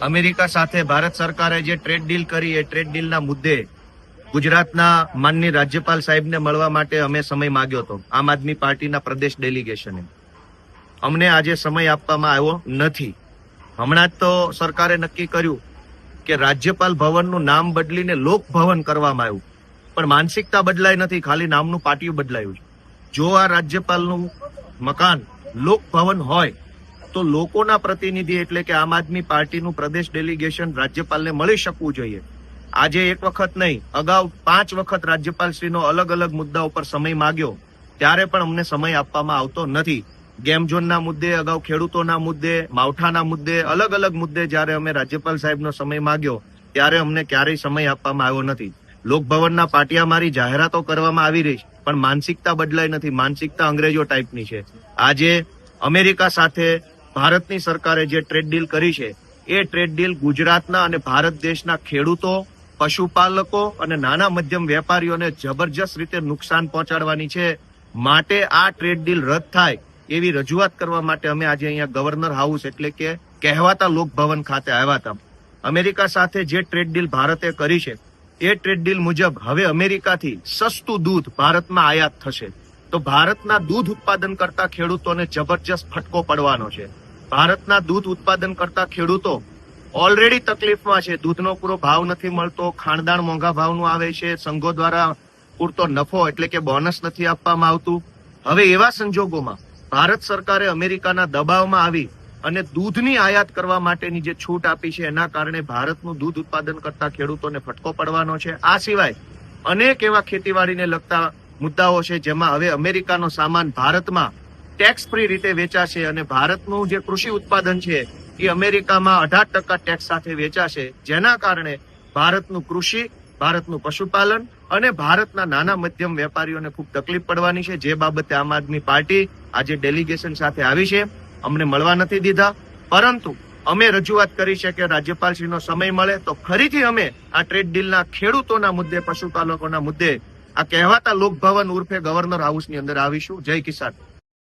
America સાથે ભારત સરકારે જે ટ્રેડ ડીલ કરી એ ટ્રેડ ડીલના મુદ્દે ગુજરાતના માનનીય રાજ્યપાલ સાહેબને મળવા માટે અમે સમય માંગ્યો હતો. આમ આદમી પાર્ટીના પ્રદેશ ડેલિગેશને અમને આજે સમય આપવામાં આવ્યો નથી. હમણાં જ તો સરકારે નક્કી કર્યું કે રાજ્યપાલ ભવનનું નામ બદલીને લોક ભવન કરવામાં આવ્યું, પણ માનસિકતા બદલાઈ નથી, ખાલી નામનું પાટિયું બદલાયું છે. જો આ રાજ્યપાલનું મકાન લોક ભવન હોય તો લોકોના પ્રતિનિધિ એટલે કે આમ આદમી પાર્ટીનું પ્રદેશ ડેલિગેશન રાજ્યપાલને મળી શકવું જોઈએ. આજે એક વખત નહીં, અગાઉ 5 વખત રાજ્યપાલશ્રીનો અલગ અલગ મુદ્દા ઉપર સમય માંગ્યો, ત્યારે પણ અમને સમય આપવામાં આવતો નથી. ગેમ ઝોનના મુદ્દે, અગાઉ ખેડૂતોના મુદ્દે, માવઠાના મુદ્દે, અલગ અલગ મુદ્દે જયારે અમે રાજ્યપાલ સાહેબનો સમય માંગ્યો ત્યારે અમને ક્યારેય સમય આપવામાં આવ્યો નથી. લોકભવનના પાટિયામારી જાહેરાતો કરવામાં આવી રહી છે, પણ માનસિકતા બદલાઈ નથી. માનસિકતા અંગ્રેજો ટાઈપની છે. આજે અમેરિકા સાથે ભારતની સરકારે જે ટ્રેડ ડીલ કરી છે એ ટ્રેડ ડીલ ગુજરાતના અને ભારત દેશના ખેડૂતો, પશુપાલકો અને નાના મધ્યમ વેપારીઓને જબરજસ્ત રીતે નુકસાન પહોંચાડવાની છે. માટે આ ટ્રેડ ડીલ રદ થાય એવી રજૂઆત કરવા માટે અમે આજે અહીંયા ગવર્નર હાઉસ એટલે કે કહેવાતા લોકભવન ખાતે આવ્યા હતા. અમેરિકા સાથે જે ટ્રેડ ડીલ ભારતે કરી છે એ ટ્રેડ ડીલ મુજબ હવે અમેરિકાથી સસ્તું દૂધ ભારતમાં આયાત થશે, તો ભારતના દૂધ ઉત્પાદન કરતા ખેડૂતોને જબરજસ્ત ફટકો પડવાનો છે. ભારતના દૂધ ઉત્પાદન કરતા ખેડૂતો ઓલરેડી તકલીફમાં છે. દૂધનો પૂરો ભાવ નથી મળતો, ખાણદાણ મોંઘા ભાવનું આવે છે, સંઘો દ્વારા પૂરતો નફો એટલે કે બોનસ નથી આપવામાં આવતું. હવે એવા સંજોગોમાં ભારત સરકારે અમેરિકાના દબાવમાં આવી અને દૂધની આયાત કરવા માટેની જે છૂટ આપી છે એના કારણે ભારતનું દૂધ ઉત્પાદન કરતા ખેડૂતોને ફટકો પડવાનો છે. આ સિવાય અનેક એવા ખેતીવાડીને લગતા મુદ્દાઓ છે જેમાં હવે અમેરિકાનો સામાન ભારતમાં ટેક્સ ફ્રી રીતે વેચાશે અને ભારતનું જે કૃષિ ઉત્પાદન છે એ અમેરિકામાં 18% ટેક્સ સાથે વેચાશે, જેના કારણે ભારતનું કૃષિ, ભારતનું પશુપાલન અને ભારતના નાના મધ્યમ વેપારીઓને ખૂબ તકલીફ પડવાની છે. જે બાબતે આમ આદમી પાર્ટી આજે ડેલિગેશન સાથે આવી છે. અમને મળવા નથી દીધા, પરંતુ અમે રજૂઆત કરી છે કે રાજ્યપાલશ્રીનો સમય મળે તો ફરીથી અમે આ ટ્રેડ ડીલના ખેડૂતોના મુદ્દે, પશુપાલકોના મુદ્દે આ કહેવાતા લોકભવન ઉર્ફે ગવર્નર હાઉસની અંદર આવીશું. જય કિસાન.